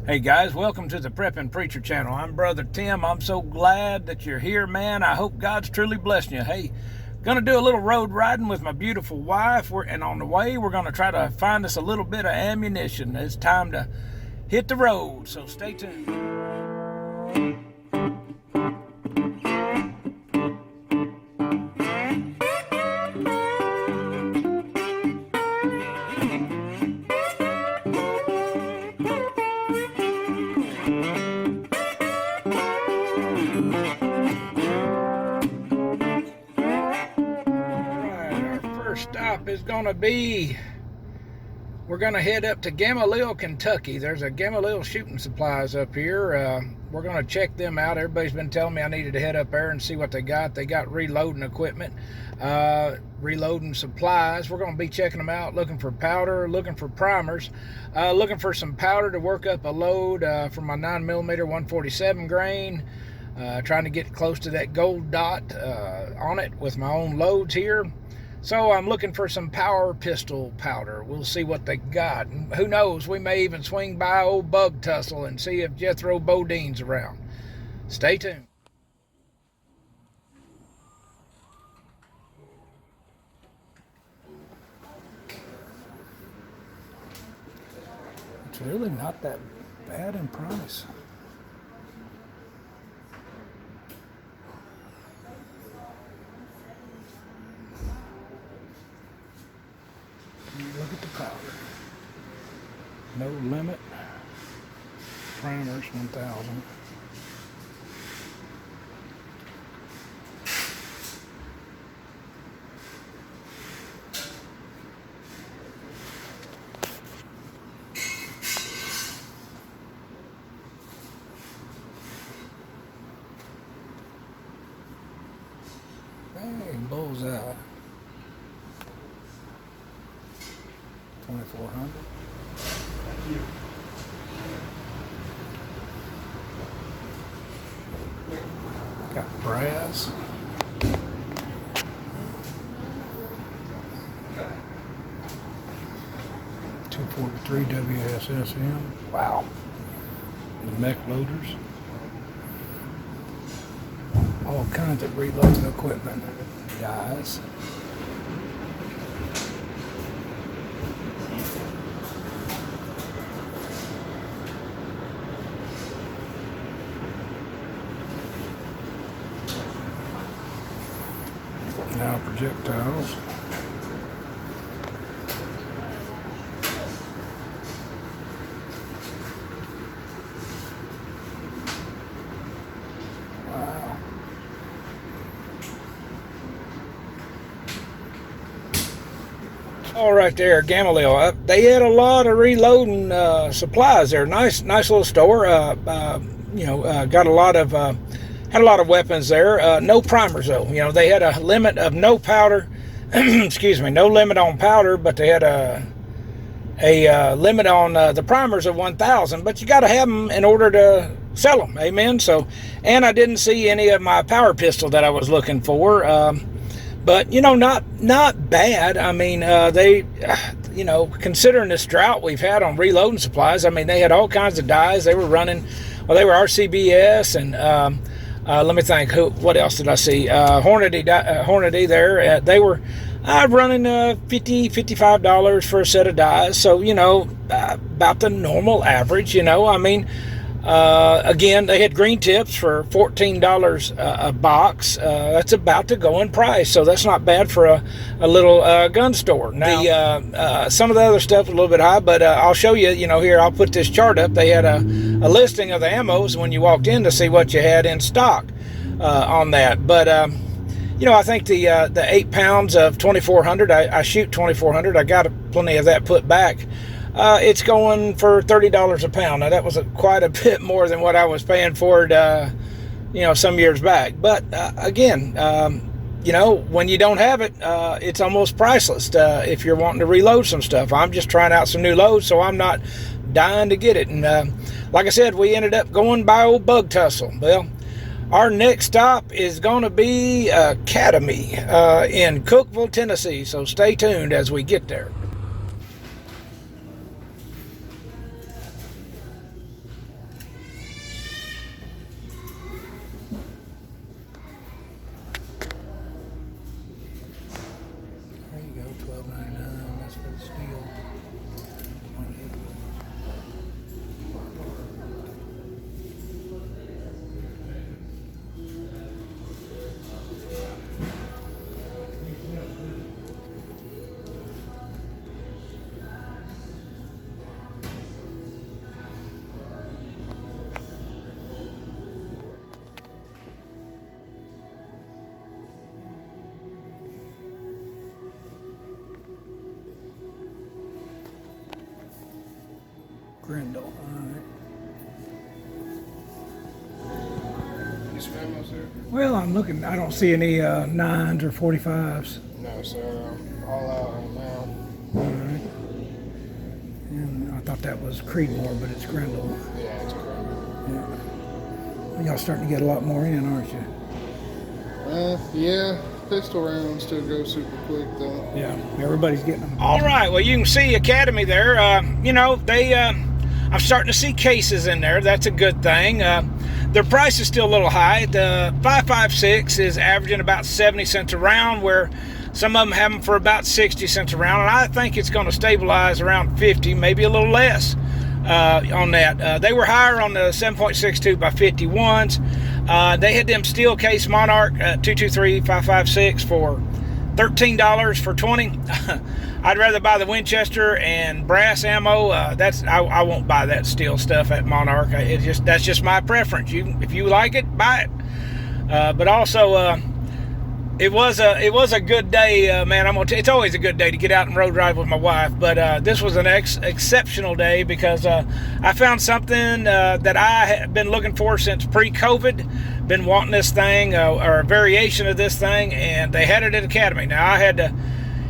Hey guys, welcome to the Preppin' Preacher channel. I'm Brother Tim. I'm so glad that you're here, man. I hope God's truly blessing you. Hey, gonna do a little road riding with my beautiful wife. And on the way, we're gonna try to find us a little bit of ammunition. It's time to hit the road, so stay tuned. Stop is gonna be, we're gonna head up to Gamaliel, Kentucky. There's a Gamaliel shooting supplies up here. We're gonna check them out. Everybody's been telling me I needed to head up there and see what they got. They got reloading equipment, reloading supplies. We're gonna be checking them out, looking for powder, looking for primers, looking for some powder to work up a load for my 9mm 147 grain. Trying to get close to that gold dot on it with my own loads here. So I'm looking for some power pistol powder. We'll see what they got. And who knows, we may even swing by old Bug Tussle and see if Jethro Bodine's around. Stay tuned. It's really not that bad in price. Look at the powder. No limit. Primers 1000. Bang, bullseye. 2400. Got brass. .243 WSSM. Wow. The mech loaders. All kinds of reloading equipment. Guys. Now projectiles. Wow. All right there, Gamaliel. They had a lot of reloading supplies there. Nice little store. Got a lot of. Had a lot of weapons there. No primers though. You know, they had a limit of no powder. Excuse me, no limit on powder, but they had a limit on the primers of 1,000. But you got to have them in order to sell them. Amen. So, and I didn't see any of my power pistol that I was looking for. But you know, not bad. I mean, they, considering this drought we've had on reloading supplies, I mean, they had all kinds of dies. They were running. Well, they were RCBS and. Let me think. What else did I see? Hornady there. They were running $55 for a set of dies. So, about the normal average, I mean, again, they had green tips for $14 a box. That's about the going price. So that's not bad for a little gun store. Now, some of the other stuff a little bit high, but I'll show you, here, I'll put this chart up. They had a listing of the ammos when you walked in to see what you had in stock on that. But, I think the 8 pounds of 2400, I shoot 2400. I got plenty of that put back. It's going for $30 a pound. Now that was quite a bit more than what I was paying for it, some years back. But again, when you don't have it, it's almost priceless if you're wanting to reload some stuff. I'm just trying out some new loads, so I'm not dying to get it. And like I said, we ended up going by old Bug Tussle. Well, our next stop is going to be Academy in Cookeville, Tennessee. So stay tuned as we get there. Grendel. All right. You some ammo, sir? Well, I'm looking. I don't see any 9s or 45s. No, sir. All out right now. All right. And I thought that was Creedmoor, but it's Grendel. Yeah, it's great. Yeah. Well, y'all starting to get a lot more in, aren't you? Yeah. Pistol rounds still go super quick, though. Yeah, everybody's getting them. All right, well, you can see Academy there. You know, I'm starting to see cases in there. That's a good thing. Their price is still a little high. The 5.56 is averaging about 70 cents a round, where some of them have them for about 60 cents a round, and I think it's going to stabilize around 50, maybe a little less on that. They were higher on the 7.62 by 51s. They had them steel case Monarch 223 5.56 for $13 for 20. I'd rather buy the Winchester and brass ammo. I won't buy that steel stuff at Monarch. That's just my preference. If you like it, buy it. But also, it was a good day, man. It's always a good day to get out and road ride with my wife. But this was an exceptional day because I found something that I have been looking for since pre-COVID. Been wanting this thing or a variation of this thing, and they had it at Academy. Now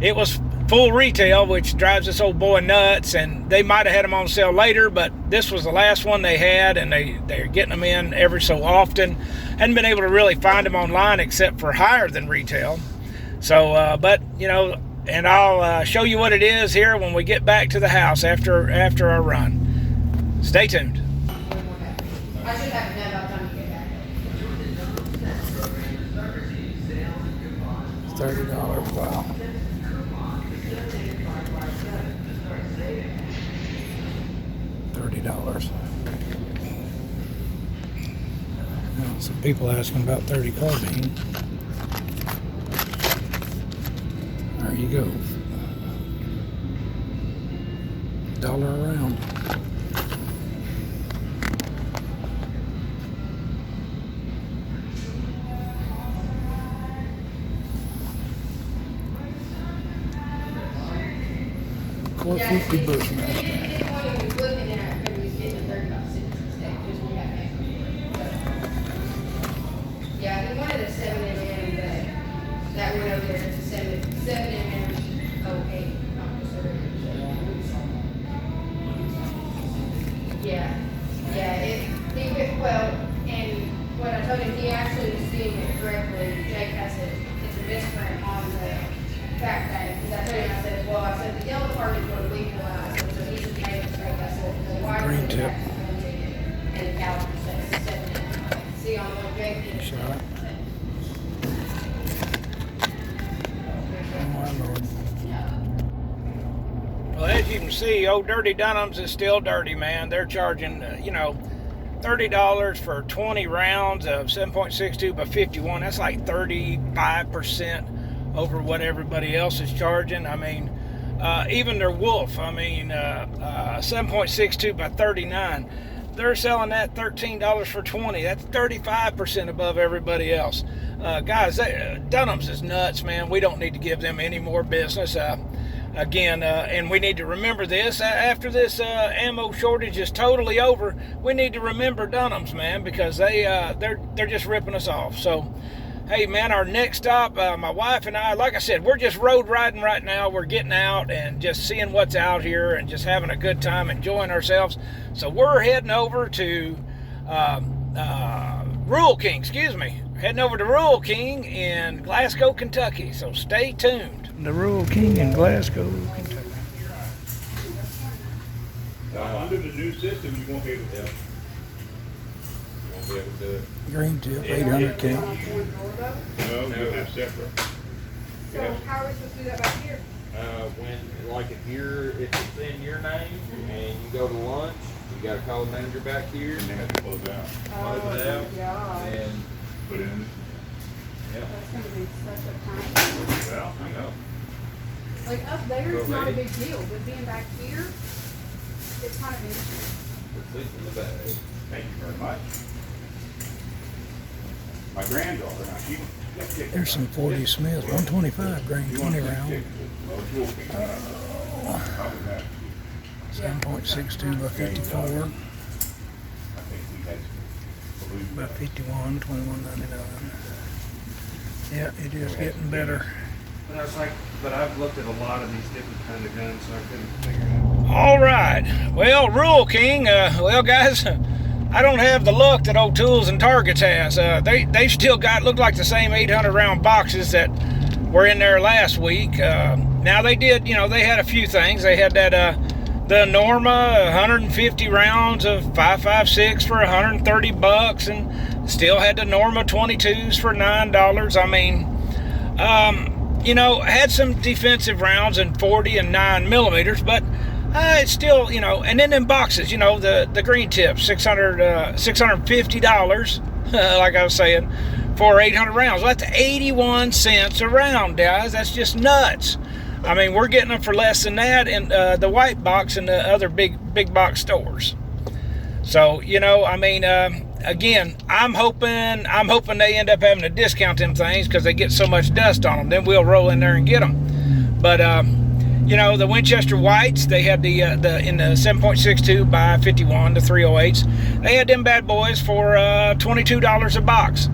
it was full retail, which drives this old boy nuts, and they might have had them on sale later, but this was the last one they had, and they're getting them in every so often. Hadn't been able to really find them online except for higher than retail. So, but you know, and I'll show you what it is here when we get back to the house after our run. Stay tuned. I should have it done by the time you get back. $30, wow. $30. Well, some people asking about 30 carbine. There you go. $1 a round. .450 Bushmaster. Yeah, he wanted a 7mm, but that went over there to 7mm. Okay, yeah, well, and what I told him, he actually was seeing it correctly. Jake, I said, it's a misprint on the fact that, because I told him, I said, the yellow part is what we fill out. I said, so he's made a mistake. I said, the white Green is tip. and the caliper says 7mm. See on the Jake? Shot. Oh my Lord. Well, as you can see, old Dirty Dunham's is still dirty, man. They're charging, $30 for 20 rounds of 7.62 by 51. That's like 35% over what everybody else is charging. I mean, even their Wolf, 7.62 by 39. They're selling that $13 for 20. That's 35% above everybody else. Guys, Dunham's is nuts, man. We don't need to give them any more business. And we need to remember this. After this ammo shortage is totally over, we need to remember Dunham's, man, because they're just ripping us off. So, hey, man, our next stop, my wife and I, like I said, we're just road riding right now. We're getting out and just seeing what's out here and just having a good time, enjoying ourselves. So we're heading over to Rural King, heading over to Rural King in Glasgow, Kentucky. So stay tuned. The Rural King in Glasgow, Kentucky. Under the new system, you won't be able to tell. You won't be able to. Green tip, 800 count. No, you'll have separate. So how are we supposed to do that back here? When, like, if it's in your name and you go to lunch, you gotta call the manager back here And they have to close out. close it out, God. and, Put it in. yeah. That's gonna be such a pain. Well, I know. Like up there, it's Go not a ready. big deal, but being back here, it's kind of an issue. It's in the bag. Thank you very much. My granddaughter, now she. There's some 40 Smith, 125 grain, 20 round. 7.62 by 54 I think we had believe by that. 51, 21.99. Yeah, it is getting better. But I was like, but I've looked at a lot of these different kind of guns, so I couldn't figure it out. All right. Well, Rule King, well, guys, I don't have the luck that old Tools and Targets has. They still got, look like the same 800 round boxes that were in there last week. Now they did, you know, they had a few things. They had that, the Norma 150 rounds of 5.56 for $130, and still had the Norma 22s for $9. I mean, you know, had some defensive rounds in 40 and 9 millimeters, but it's still, you know, and then in boxes, you know, the green tips, $650, like I was saying, for 800 rounds. Well, that's 81 cents a round, guys. That's just nuts. I mean, we're getting them for less than that in the white box and the other big box stores. So, you know, I mean, again, I'm hoping they end up having to discount them things because they get so much dust on them. Then we'll roll in there and get them. But you know, the Winchester whites, they had the in the 7.62 by 51, the 308s. They had them bad boys for $22 a box.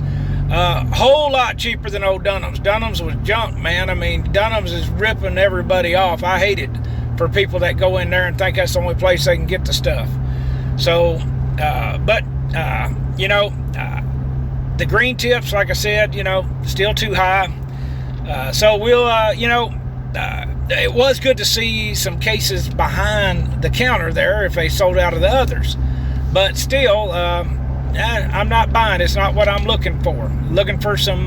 Whole lot cheaper than old Dunham's. Dunham's was junk, man. I mean, Dunham's is ripping everybody off. I hate it for people that go in there and think that's the only place they can get the stuff. So, you know, the green tips, like I said, you know, still too high. So we'll, you know, it was good to see some cases behind the counter there if they sold out of the others. But still, I'm not buying. It's not what I'm looking for. Looking for some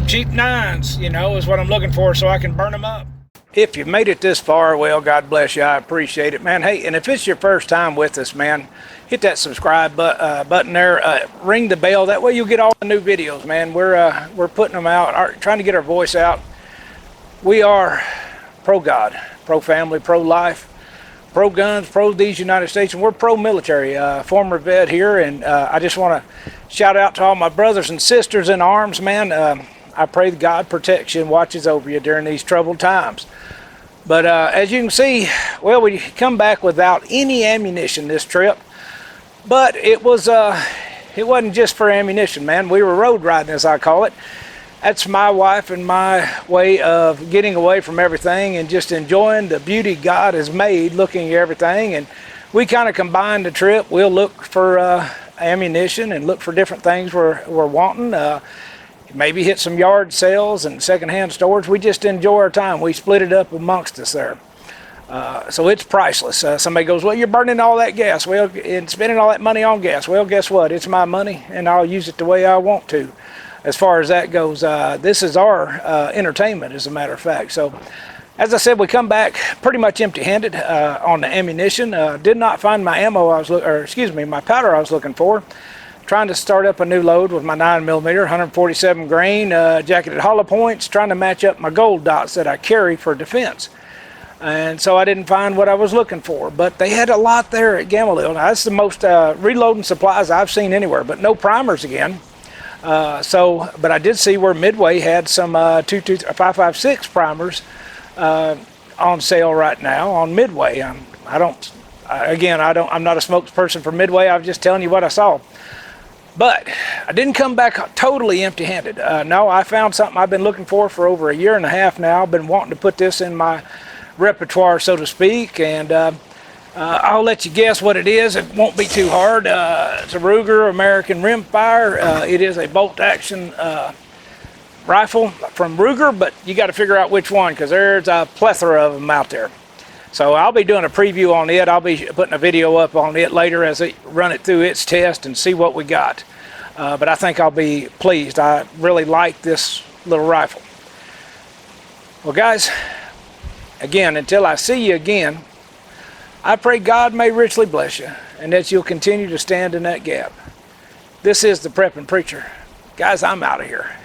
cheap 9s, you know, is what I'm looking for, so I can burn them up. If you've made it this far, well, God bless you. I appreciate it, man. Hey, and if it's your first time with us, man, hit that subscribe button there. Ring the bell. That way you'll get all the new videos, man. We're putting them out, trying to get our voice out. We are pro-God, pro-family, pro-life, pro-guns, pro-these United States, and we're pro-military. Former vet here, and I just want to shout out to all my brothers and sisters in arms, man. I pray that God protects you and watches over you during these troubled times. But as you can see, well, we come back without any ammunition this trip. But it wasn't just for ammunition, man. We were road riding, as I call it. That's my wife and my way of getting away from everything and just enjoying the beauty God has made, looking at everything. And we kind of combine the trip. We'll look for ammunition and look for different things we're wanting. Maybe hit some yard sales and secondhand stores. We just enjoy our time. We split it up amongst us there. So it's priceless. Somebody goes, well, you're burning all that gas, well, and spending all that money on gas. Well, guess what? It's my money, and I'll use it the way I want to. As far as that goes, this is our entertainment, as a matter of fact. So, as I said, we come back pretty much empty-handed on the ammunition. Did not find my my powder I was looking for. Trying to start up a new load with my 9mm, 147 grain, jacketed hollow points, trying to match up my gold dots that I carry for defense. And so I didn't find what I was looking for, but they had a lot there at Gamaliel. Now, that's the most reloading supplies I've seen anywhere, but no primers again. But I did see where Midway had some 5.56 primers on sale right now on Midway. I'm not a spokesperson for Midway. I'm just telling you what I saw. But I didn't come back totally empty-handed. No, I found something I've been looking for over a year and a half now. I've been wanting to put this in my repertoire, so to speak, and I'll let you guess what it is. It won't be too hard. It's a Ruger American rimfire. It is a bolt-action rifle from Ruger, but you got to figure out which one because there's a plethora of them out there. So I'll be doing a preview on it. I'll be putting a video up on it later as I run it through its test and see what we got. But I think I'll be pleased. I really like this little rifle. Well, guys, again, until I see you again, I pray God may richly bless you and that you'll continue to stand in that gap. This is the Prepping Preacher. Guys, I'm out of here.